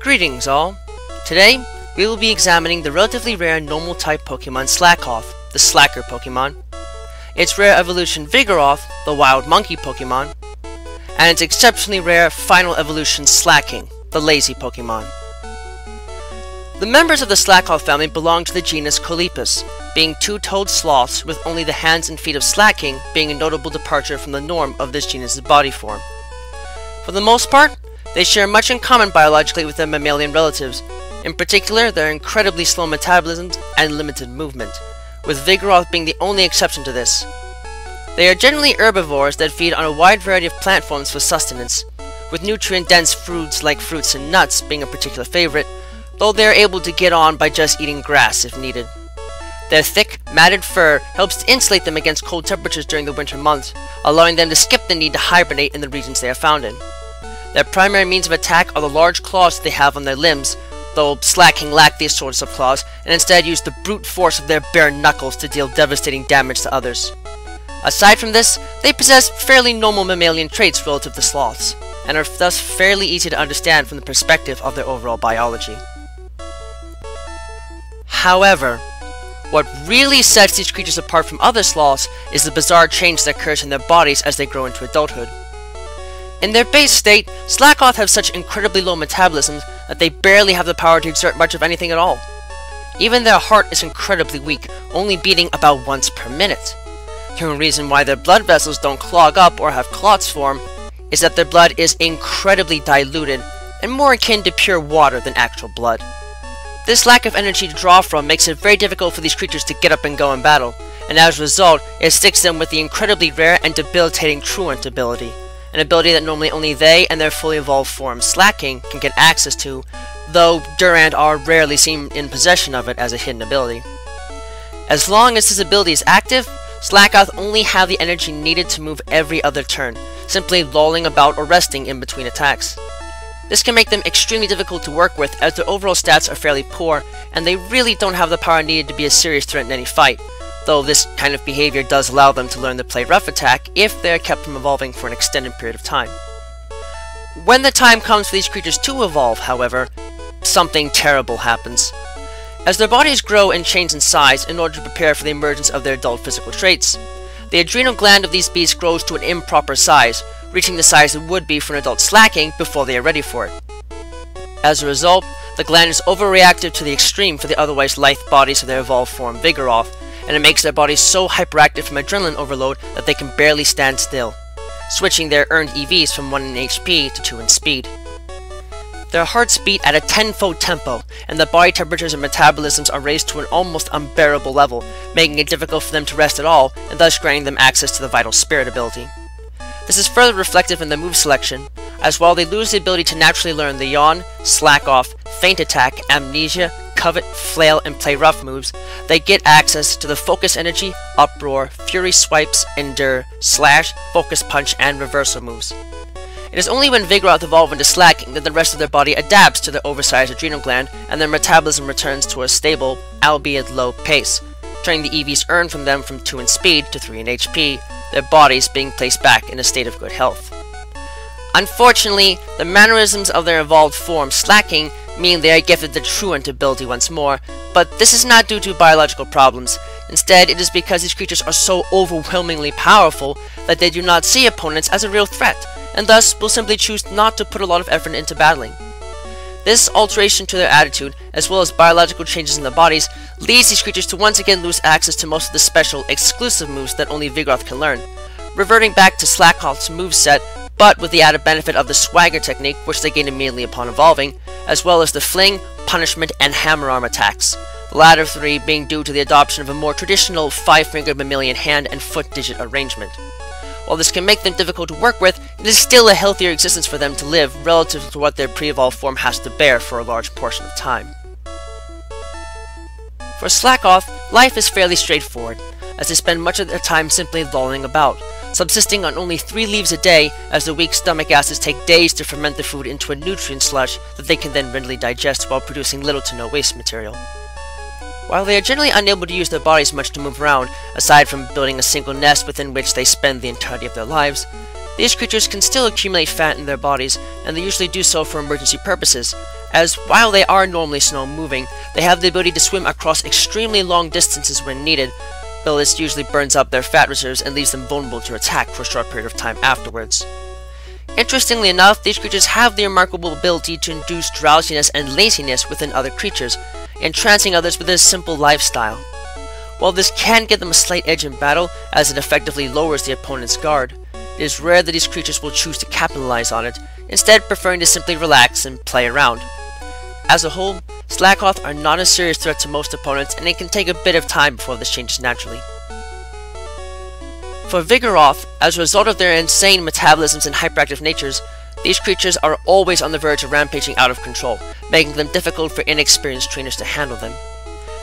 Greetings all! Today, we will be examining the relatively rare normal type Pokemon Slakoth, the Slacker Pokémon, its rare evolution Vigoroth, the Wild Monkey Pokémon, and its exceptionally rare final evolution Slaking, the Lazy Pokémon. The members of the Slakoth family belong to the genus Colepus, being two-toed sloths with only the hands and feet of Slaking being a notable departure from the norm of this genus's body form. For the most part, they share much in common biologically with their mammalian relatives, in particular their incredibly slow metabolisms and limited movement, with Vigoroth being the only exception to this. They are generally herbivores that feed on a wide variety of plant forms for sustenance, with nutrient-dense fruits like fruits and nuts being a particular favorite, though they are able to get on by just eating grass if needed. Their thick, matted fur helps to insulate them against cold temperatures during the winter months, allowing them to skip the need to hibernate in the regions they are found in. Their primary means of attack are the large claws they have on their limbs, though Slaking lack these sorts of claws and instead use the brute force of their bare knuckles to deal devastating damage to others. Aside from this, they possess fairly normal mammalian traits relative to sloths, and are thus fairly easy to understand from the perspective of their overall biology. However, what really sets these creatures apart from other sloths is the bizarre change that occurs in their bodies as they grow into adulthood. In their base state, Slakoth have such incredibly low metabolisms that they barely have the power to exert much of anything at all. Even their heart is incredibly weak, only beating about once per minute. The only reason why their blood vessels don't clog up or have clots form is that their blood is incredibly diluted and more akin to pure water than actual blood. This lack of energy to draw from makes it very difficult for these creatures to get up and go in battle, and as a result, it sticks them with the incredibly rare and debilitating Truant ability, an ability that normally only they and their fully evolved form Slaking can get access to, though Durant are rarely seen in possession of it as a hidden ability. As long as this ability is active, Slakoth only have the energy needed to move every other turn, simply lolling about or resting in between attacks. This can make them extremely difficult to work with as their overall stats are fairly poor, and they really don't have the power needed to be a serious threat in any fight, though this kind of behavior does allow them to learn to play rough attack if they are kept from evolving for an extended period of time. When the time comes for these creatures to evolve, however, something terrible happens. As their bodies grow and change in size in order to prepare for the emergence of their adult physical traits, the adrenal gland of these beasts grows to an improper size, reaching the size it would be for an adult Slaking before they are ready for it. As a result, the gland is overreactive to the extreme for the otherwise lithe bodies of their evolved form Vigoroth, and it makes their bodies so hyperactive from adrenaline overload that they can barely stand still, switching their earned EVs from 1 in HP to 2 in speed. Their hearts beat at a 10-fold tempo, and the body temperatures and metabolisms are raised to an almost unbearable level, making it difficult for them to rest at all, and thus granting them access to the Vital Spirit ability. This is further reflective in the move selection, as while they lose the ability to naturally learn the Yawn, Slack Off, Feint Attack, Amnesia, Covet, Flail, and Play Rough moves, they get access to the Focus Energy, Uproar, Fury Swipes, Endure, Slash, Focus Punch, and Reversal moves. It is only when Vigoroth evolve into Slaking that the rest of their body adapts to their oversized adrenal gland and their metabolism returns to a stable, albeit low pace, turning the EVs earned from them from 2 in speed to 3 in HP, their bodies being placed back in a state of good health. Unfortunately, the mannerisms of their evolved form Slaking mean they are gifted the Truant ability once more, but this is not due to biological problems. Instead, it is because these creatures are so overwhelmingly powerful that they do not see opponents as a real threat, and thus will simply choose not to put a lot of effort into battling. This alteration to their attitude, as well as biological changes in their bodies, leads these creatures to once again lose access to most of the special, exclusive moves that only Vigoroth can learn, reverting back to Slakoth's moveset, but with the added benefit of the Swagger technique, which they gain immediately upon evolving, as well as the Fling, Punishment, and Hammer Arm attacks, the latter three being due to the adoption of a more traditional 5-fingered mammalian hand and foot digit arrangement. While this can make them difficult to work with, it is still a healthier existence for them to live relative to what their pre-evolved form has to bear for a large portion of time. For Slakoth, life is fairly straightforward, as they spend much of their time simply lolling about, subsisting on only 3 leaves a day as the weak stomach acids take days to ferment the food into a nutrient slush that they can then readily digest while producing little to no waste material. While they are generally unable to use their bodies much to move around, aside from building a single nest within which they spend the entirety of their lives, these creatures can still accumulate fat in their bodies, and they usually do so for emergency purposes, as while they are normally slow-moving, they have the ability to swim across extremely long distances when needed, though this usually burns up their fat reserves and leaves them vulnerable to attack for a short period of time afterwards. Interestingly enough, these creatures have the remarkable ability to induce drowsiness and laziness within other creatures, entrancing others with a simple lifestyle. While this can give them a slight edge in battle, as it effectively lowers the opponent's guard, it is rare that these creatures will choose to capitalize on it, instead preferring to simply relax and play around. As a whole, Slakoth are not a serious threat to most opponents, and it can take a bit of time before this changes naturally. For Vigoroth, as a result of their insane metabolisms and hyperactive natures, these creatures are always on the verge of rampaging out of control, making them difficult for inexperienced trainers to handle them.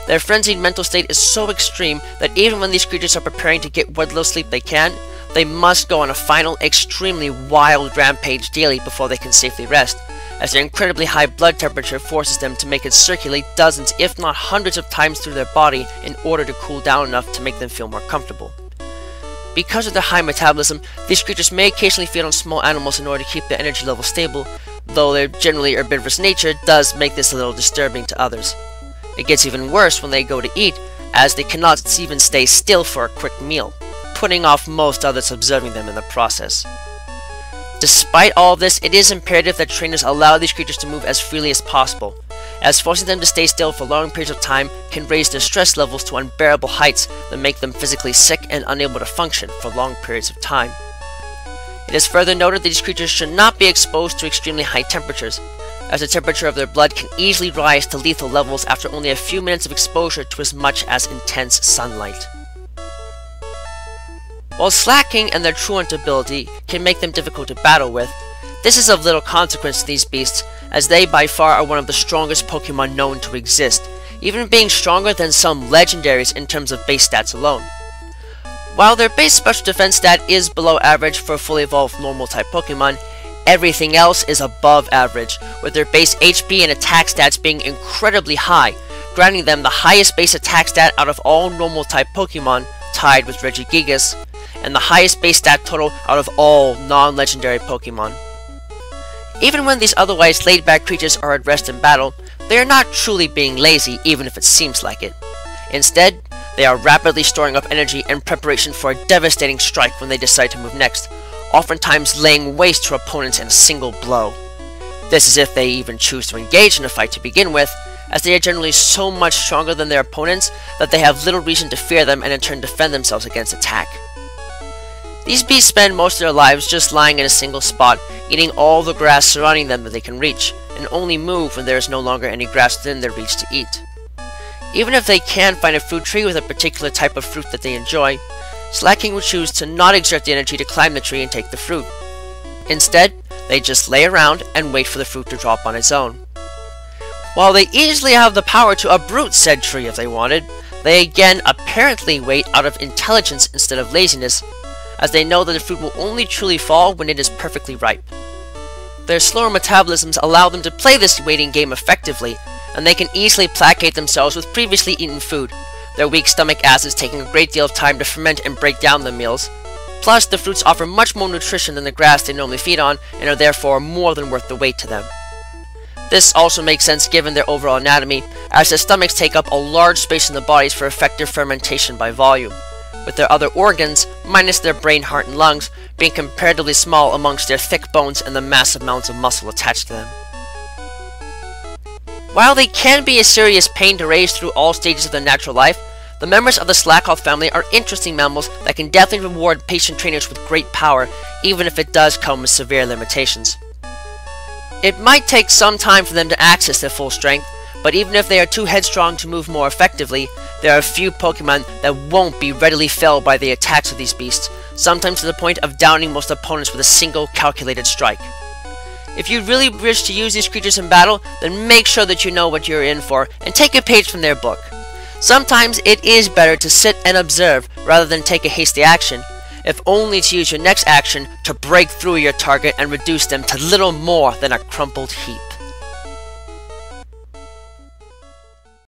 Their frenzied mental state is so extreme that even when these creatures are preparing to get what little sleep they can, they must go on a final, extremely wild rampage daily before they can safely rest, as their incredibly high blood temperature forces them to make it circulate dozens, if not hundreds of times through their body in order to cool down enough to make them feel more comfortable. Because of their high metabolism, these creatures may occasionally feed on small animals in order to keep their energy level stable, though their generally herbivorous nature does make this a little disturbing to others. It gets even worse when they go to eat, as they cannot even stay still for a quick meal, putting off most others observing them in the process. Despite all this, it is imperative that trainers allow these creatures to move as freely as possible, as forcing them to stay still for long periods of time can raise their stress levels to unbearable heights that make them physically sick and unable to function for long periods of time. It is further noted that these creatures should not be exposed to extremely high temperatures, as the temperature of their blood can easily rise to lethal levels after only a few minutes of exposure to as much as intense sunlight. While Slaking and their truant ability can make them difficult to battle with, this is of little consequence to these beasts, as they by far are one of the strongest Pokemon known to exist, even being stronger than some legendaries in terms of base stats alone. While their base special defense stat is below average for a fully evolved normal type Pokemon, everything else is above average, with their base HP and attack stats being incredibly high, granting them the highest base attack stat out of all normal type Pokemon, tied with Regigigas, and the highest base stat total out of all non-legendary Pokemon. Even when these otherwise laid-back creatures are at rest in battle, they are not truly being lazy, even if it seems like it. Instead, they are rapidly storing up energy in preparation for a devastating strike when they decide to move next, oftentimes laying waste to opponents in a single blow. This is if they even choose to engage in a fight to begin with, as they are generally so much stronger than their opponents that they have little reason to fear them and in turn defend themselves against attack. These beasts spend most of their lives just lying in a single spot, eating all the grass surrounding them that they can reach, and only move when there is no longer any grass within their reach to eat. Even if they can find a fruit tree with a particular type of fruit that they enjoy, Slaking will choose to not exert the energy to climb the tree and take the fruit. Instead, they just lay around and wait for the fruit to drop on its own. While they easily have the power to uproot said tree if they wanted, they again apparently wait out of intelligence instead of laziness, as they know that the fruit will only truly fall when it is perfectly ripe. Their slower metabolisms allow them to play this waiting game effectively, and they can easily placate themselves with previously eaten food, their weak stomach acids taking a great deal of time to ferment and break down the meals. Plus, the fruits offer much more nutrition than the grass they normally feed on, and are therefore more than worth the wait to them. This also makes sense given their overall anatomy, as their stomachs take up a large space in the bodies for effective fermentation by volume, with their other organs, minus their brain, heart, and lungs, being comparatively small amongst their thick bones and the massive amounts of muscle attached to them. While they can be a serious pain to raise through all stages of their natural life, the members of the Slakoth family are interesting mammals that can definitely reward patient trainers with great power, even if it does come with severe limitations. It might take some time for them to access their full strength, but even if they are too headstrong to move more effectively, there are few Pokemon that won't be readily felled by the attacks of these beasts, sometimes to the point of downing most opponents with a single calculated strike. If you really wish to use these creatures in battle, then make sure that you know what you're in for, and take a page from their book. Sometimes it is better to sit and observe rather than take a hasty action, if only to use your next action to break through your target and reduce them to little more than a crumpled heap.